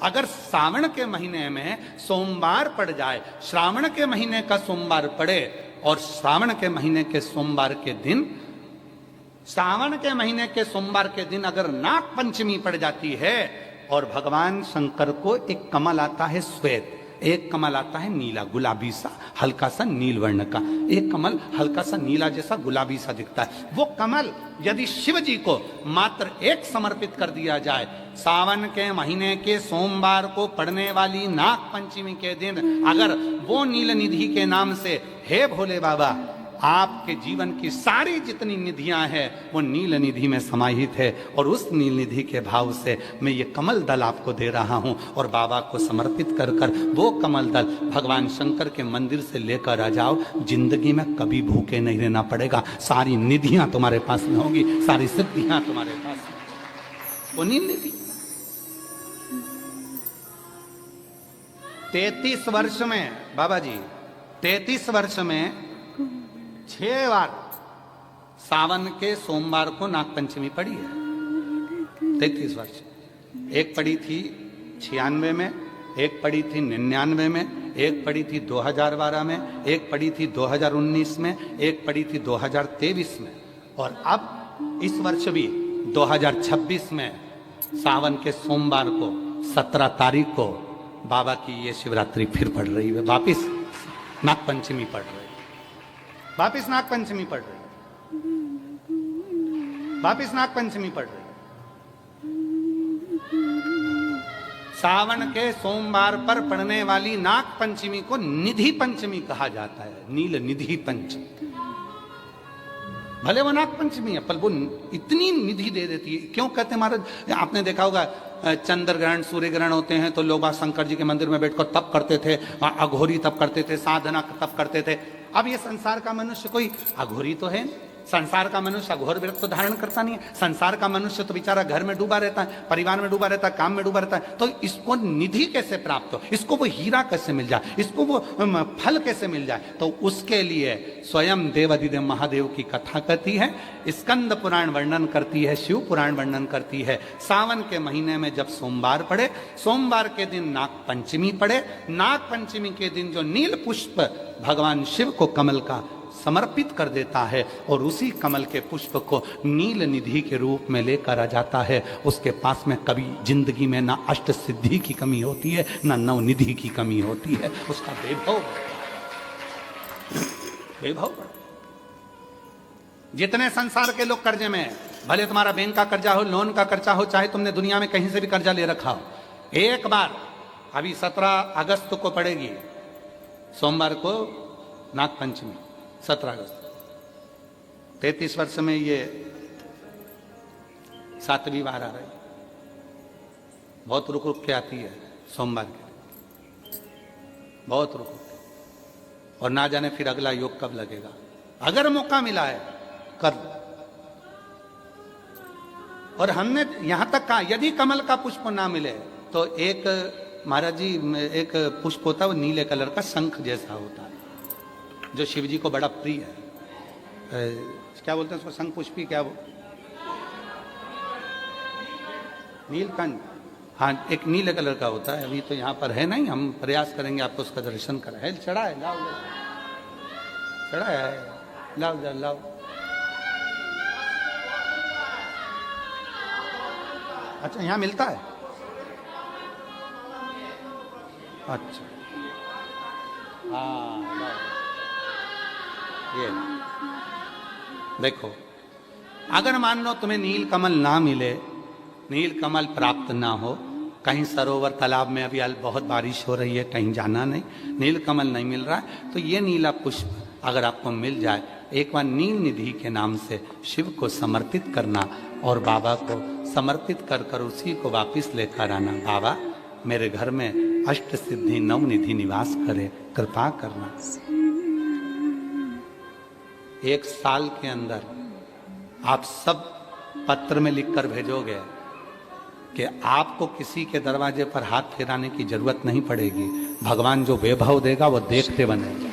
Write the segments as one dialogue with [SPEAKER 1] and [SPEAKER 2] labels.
[SPEAKER 1] अगर सावन के महीने में सोमवार पड़ जाए, श्रावण के महीने का सोमवार पड़े और श्रावण के महीने के सोमवार के दिन, सावन के महीने के सोमवार के दिन अगर नाग पंचमी पड़ जाती है और भगवान शंकर को एक कमल आता है श्वेत, एक कमल आता है नीला, गुलाबी सा, हल्का सा नील वर्ण का, एक कमल हल्का सा नीला जैसा गुलाबी सा दिखता है। वो कमल यदि शिव जी को मात्र एक समर्पित कर दिया जाए, सावन के महीने के सोमवार को पड़ने वाली नाग पंचमी के दिन अगर वो नील निधि के नाम से, हे भोले बाबा आपके जीवन की सारी जितनी निधियां हैं वो नील निधि में समाहित है, और उस नील निधि के भाव से मैं ये कमल दल आपको दे रहा हूं, और बाबा को समर्पित कर कर वो कमल दल भगवान शंकर के मंदिर से लेकर आ जाओ, जिंदगी में कभी भूखे नहीं रहना पड़ेगा, सारी निधियां तुम्हारे पास में होगी, सारी सिद्धियां तुम्हारे पास में। वो नील निधि 33 वर्ष में बाबा जी, 33 वर्ष में 6 बार सावन के सोमवार को नागपंचमी पड़ी है। 33 वर्ष, एक पड़ी थी 96 में, एक पड़ी थी 99 में, एक पड़ी थी 2012 में, एक पड़ी थी 2019 में, एक पड़ी थी 2023 में, और अब इस वर्ष भी 2026 में सावन के सोमवार को 17 तारीख को बाबा की ये शिवरात्रि फिर पड़ रही है, वापिस नागपंचमी पड़ रही है, वापिस नागपंचमी पड़ रही, वापिस नागपंचमी पड़ रही। सावन के सोमवार पर पड़ने वाली नाग पंचमी को निधि पंचमी कहा जाता है, नील निधि पंचमी। भले वो नाग पंचमी है पर वो इतनी निधि दे देती है। क्यों कहते हैं महाराज, आपने देखा होगा चंद्र ग्रहण सूर्य ग्रहण होते हैं तो लोग शंकर जी के मंदिर में बैठकर तप करते थे, अघोरी तप करते थे, साधना तप करते थे। अब ये संसार का मनुष्य कोई अघोरी तो है, संसार का मनुष्य अघोर व्रत तो धारण करता नहीं है। संसार का मनुष्य तो बेचारा घर में डूबा रहता है, परिवार में डूबा रहता है, काम में डूबा रहता है। तो इसको निधि कैसे प्राप्त हो, इसको वो हीरा कैसे मिल जाए, इसको वो फल कैसे मिल जाए, तो उसके लिए स्वयं देवाधिदेव महादेव की कथा कहती है, स्कंद पुराण वर्णन करती है, शिव पुराण वर्णन करती है। सावन के महीने में जब सोमवार पड़े, सोमवार के दिन नाग पंचमी पड़े, नाग पंचमी के दिन जो नील पुष्प भगवान शिव को कमल का समर्पित कर देता है और उसी कमल के पुष्प को नील निधि के रूप में लेकर आ जाता है, उसके पास में कभी जिंदगी में ना अष्ट सिद्धि की कमी होती है, ना नव निधि की कमी होती है। उसका वैभव वैभव जितने संसार के लोग कर्जे में, भले तुम्हारा बैंक का कर्जा हो, लोन का कर्जा हो, चाहे तुमने दुनिया में कहीं से भी कर्जा ले रखा हो, एक बार अभी 17 अगस्त को पड़ेगी, सोमवार को नाग पंचमी 17 अगस्त, 33 वर्ष में ये 7वीं बार आ रही, बहुत रुक रुक के आती है सोमवार के, बहुत रुक रुक के, और ना जाने फिर अगला योग कब लगेगा। अगर मौका मिला है कर। और हमने यहां तक कहा यदि कमल का पुष्प ना मिले तो एक महाराज जी एक पुष्प होता है, वो नीले कलर का शंख जैसा होता है जो शिव जी को बड़ा प्रिय है। क्या बोलते हैं उसको, शंख पुष्पी, क्या वो नीलकंठ, हाँ एक नीले कलर का होता है। अभी तो यहाँ पर है नहीं, हम प्रयास करेंगे आपको उसका दर्शन कराए। चढ़ा है, लाओ चढ़ा है, लाओ लाओ। अच्छा यहाँ मिलता है, अच्छा हाँ ये देखो, अगर मान लो तुम्हें नील कमल ना मिले, नील कमल प्राप्त ना हो, कहीं सरोवर तालाब में अभी बहुत बारिश हो रही है, कहीं जाना नहीं, नील कमल नहीं मिल रहा है, तो ये नीला पुष्प अगर आपको मिल जाए, एक बार नील निधि के नाम से शिव को समर्पित करना और बाबा को समर्पित कर कर उसी को वापिस लेकर आना। बाबा मेरे घर में अष्ट सिद्धि नव निधि निवास करे, कृपा करना। 1 साल के अंदर आप सब पत्र में लिखकर भेजोगे कि आपको किसी के दरवाजे पर हाथ फेराने की जरूरत नहीं पड़ेगी, भगवान जो वैभव देगा वो देखते बनेगा।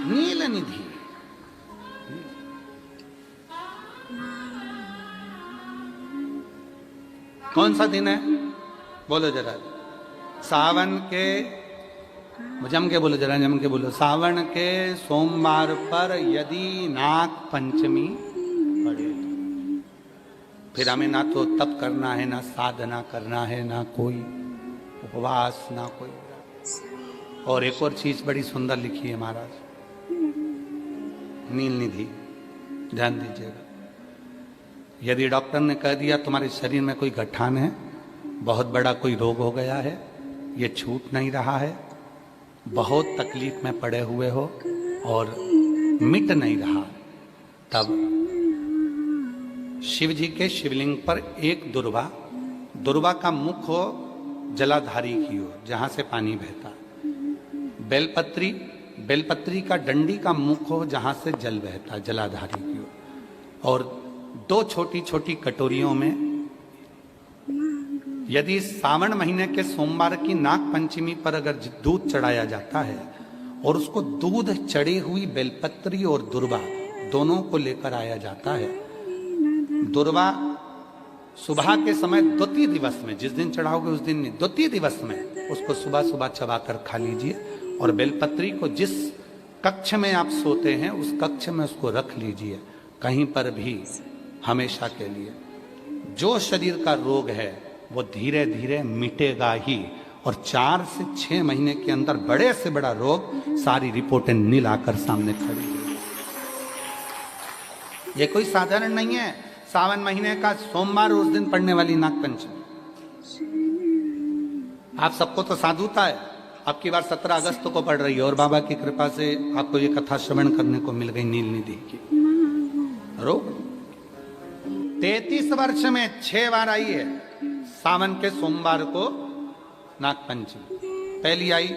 [SPEAKER 1] नील निधि कौन सा दिन है? बोलो जरा। सावन के, जम के बोलो जरा, जम के बोलो। सावन के सोमवार पर यदि नाग पंचमी पड़े, फिर हमें ना तो तप करना है, ना साधना करना है, ना कोई उपवास, ना कोई। और एक और चीज बड़ी सुंदर लिखी है महाराज, नील निधि, ध्यान दीजिएगा। यदि डॉक्टर ने कह दिया तुम्हारे शरीर में कोई गठान है, बहुत बड़ा कोई रोग हो गया है, ये छूट नहीं रहा है, बहुत तकलीफ में पड़े हुए हो और मिट नहीं रहा, तब शिव जी के शिवलिंग पर एक दुर्वा, दुर्वा का मुख हो जलाधारी की ओर जहां से पानी बहता, बेलपत्री, बेलपत्री का डंडी का मुख हो जहां से जल बहता जलाधारी की ओर, और दो छोटी छोटी कटोरियों में यदि सावन महीने के सोमवार की नाग पंचमी पर अगर दूध चढ़ाया जाता है और उसको दूध चढ़ी हुई बेलपत्री और दुर्वा दोनों को लेकर आया जाता है, दुर्वा सुबह के समय द्वितीय दिवस में, जिस दिन चढ़ाओगे उस दिन नहीं, द्वितीय दिवस में उसको सुबह सुबह चबाकर खा लीजिए, और बेलपत्री को जिस कक्ष में आप सोते हैं उस कक्ष में उसको रख लीजिए, कहीं पर भी हमेशा के लिए। जो शरीर का रोग है वो धीरे धीरे मिटेगा ही, और 4 से 6 महीने के अंदर बड़े से बड़ा रोग सारी रिपोर्टें नील आकर सामने खड़ी है। ये कोई साधारण नहीं है। सावन महीने का सोमवार उस दिन पड़ने वाली नाग पंचमी, आप सबको तो साधुता है, अब की बार 17 अगस्त को पड़ रही है, और बाबा की कृपा से आपको ये कथा श्रवण करने को मिल गई नील निधि की। रोग 33 वर्ष में 6 बार आई है सावन के सोमवार को नाग पंचमी। पहली आई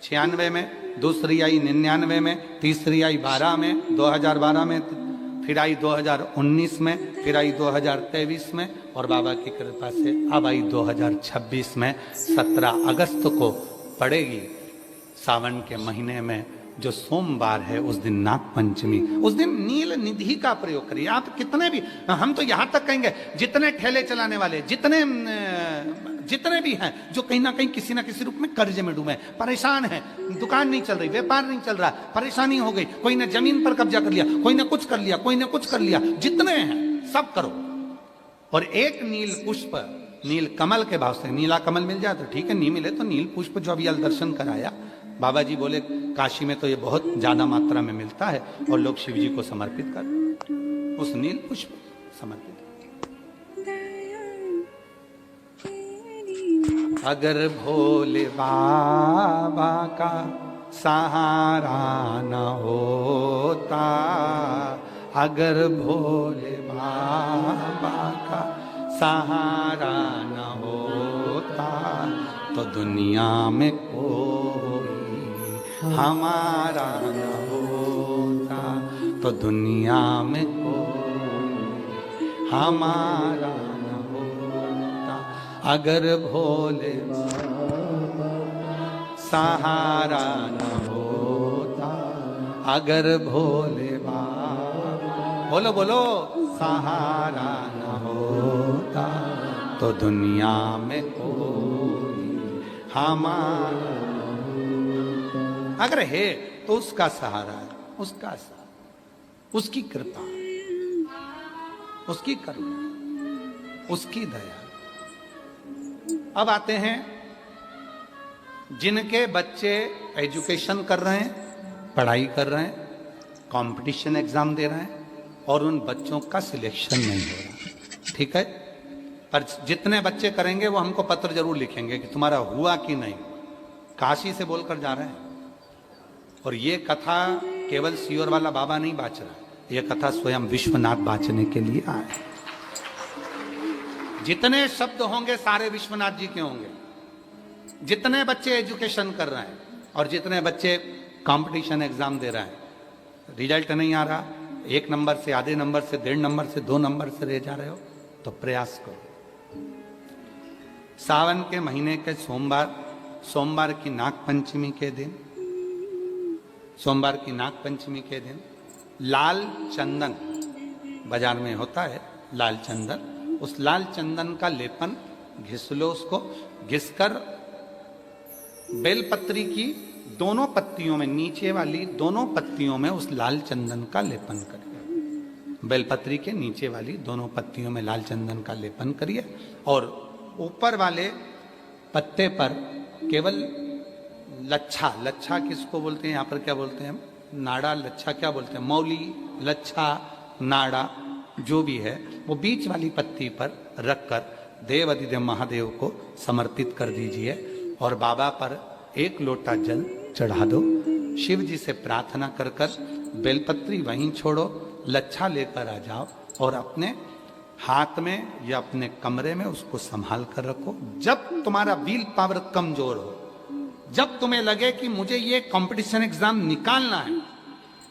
[SPEAKER 1] 96 में, दूसरी आई 99 में, तीसरी आई 12 में, 2012 में, फिर आई 2019 में, फिर आई 2023 में, और बाबा की कृपा से अब आई 2026 में। 17 अगस्त को पड़ेगी सावन के महीने में जो सोमवार है, उस दिन नाग पंचमी, उस दिन नील निधि का प्रयोग करिए। आप कितने भी, हम तो यहां तक कहेंगे जितने ठेले चलाने वाले, जितने भी हैं जो कहीं ना कहीं किसी ना किसी रूप में कर्ज में डूबे, परेशान हैं, दुकान नहीं चल रही, व्यापार नहीं चल रहा, परेशानी हो गई, कोई ने जमीन पर कब्जा कर लिया, कोई ने कुछ कर लिया, कोई ने कुछ कर लिया, जितने हैं सब करो, और एक नील पुष्प, नील कमल के भाव से, नीला कमल मिल जाए तो ठीक है, नहीं मिले तो नील पुष्प जो अभी दर्शन कराया, बाबा जी बोले काशी में तो ये बहुत ज्यादा मात्रा में मिलता है और लोग शिव जी को समर्पित कर, उस नील पुष्प समर्पित। अगर भोले बाबा का सहारा न होता, अगर भोले बाबा का सहारा न होता, तो दुनिया में कोई हमारा न होता, तो दुनिया में कोई हमारा न होता। अगर भोले बाबा सहारा न होता, अगर भोले बाबा, बोलो बोलो, सहारा न होता, तो दुनिया में कोई हमारा, अगर है तो उसका सहारा है, उसका सहारा, उसकी कृपा, उसकी करुणा, उसकी दया। अब आते हैं जिनके बच्चे एजुकेशन कर रहे हैं, पढ़ाई कर रहे हैं, कंपटीशन एग्जाम दे रहे हैं, और उन बच्चों का सिलेक्शन नहीं हो रहा, ठीक है, पर जितने बच्चे करेंगे वो हमको पत्र जरूर लिखेंगे कि तुम्हारा हुआ कि नहीं। काशी से बोलकर जा रहे हैं, और ये कथा केवल सियोर वाला बाबा नहीं बाच रहा, ये कथा स्वयं विश्वनाथ बाचने के लिए आए। जितने शब्द होंगे सारे विश्वनाथ जी के होंगे। जितने बच्चे एजुकेशन कर रहे हैं और जितने बच्चे कंपटीशन एग्जाम दे रहे हैं, रिजल्ट नहीं आ रहा, 1 नंबर से, आधे नंबर से, 1.5 नंबर से, 2 नंबर से रह जा रहे हो, तो प्रयास करो। सावन के महीने के सोमवार, सोमवार की नाग पंचमी के दिन, सोमवार की नाग पंचमी के दिन लाल चंदन बाजार में होता है, लाल चंदन उस लाल चंदन का लेपन घिस लो, उसको घिसकर बेलपत्री की दोनों पत्तियों में, नीचे वाली दोनों पत्तियों में उस लाल चंदन का लेपन करिए। बेलपत्री के नीचे वाली दोनों पत्तियों में लाल चंदन का लेपन करिए और ऊपर वाले पत्ते पर केवल लच्छा, लच्छा किसको बोलते हैं यहाँ पर, क्या बोलते हैं, नाड़ा, लच्छा क्या बोलते हैं, मौली, लच्छा, नाड़ा जो भी है, वो बीच वाली पत्ती पर रखकर देवाधिदेव महादेव को समर्पित कर दीजिए और बाबा पर एक लोटा जल चढ़ा दो। शिव जी से प्रार्थना कर कर बेलपत्री वहीं छोड़ो, लच्छा लेकर आ जाओ और अपने हाथ में या अपने कमरे में उसको संभाल कर रखो। जब तुम्हारा विल पावर कमजोर हो, जब तुम्हें लगे कि मुझे ये कंपटीशन एग्जाम निकालना है,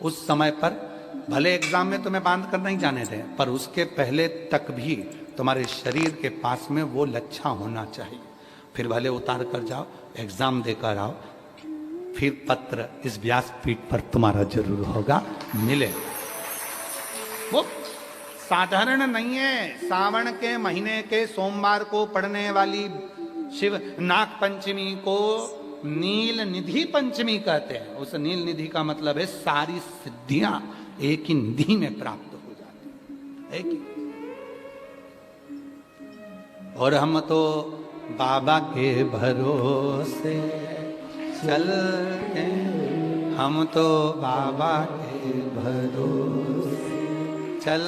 [SPEAKER 1] उस समय पर भले एग्जाम में तुम्हें बांध कर नहीं जाने दें, पर उसके पहले तक भी तुम्हारे शरीर के पास में वो लच्छा होना चाहिए। फिर भले उतार कर जाओ, एग्जाम देकर आओ, फिर पत्र इस व्यासपीठ पर तुम्हारा जरूर होगा, मिले। वो साधारण नहीं है। सावन के महीने के सोमवार को पड़ने वाली शिव नाग पंचमी को नील निधि पंचमी कहते हैं। उस नील निधि का मतलब है सारी सिद्धियां एक ही निधि में प्राप्त हो जाती, एक ही। और हम तो बाबा के भरोसे चलते, हम तो बाबा के भरोसे चल।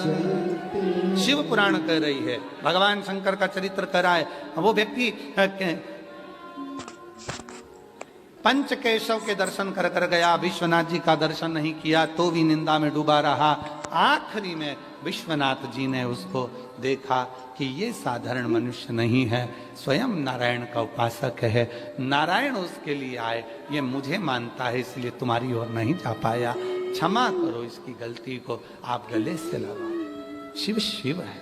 [SPEAKER 1] शिव पुराण कह रही है, भगवान शंकर का चरित्र कह रहा है। वो व्यक्ति पंच केशव के दर्शन कर कर गया, विश्वनाथ जी का दर्शन नहीं किया तो भी निंदा में डूबा रहा। आखिरी में विश्वनाथ जी ने उसको देखा कि ये साधारण मनुष्य नहीं है, स्वयं नारायण का उपासक है, नारायण उसके लिए आए, ये मुझे मानता है इसलिए तुम्हारी ओर नहीं जा पाया, क्षमा करो इसकी गलती को, आप गले से लगाओ। शिव शिव है।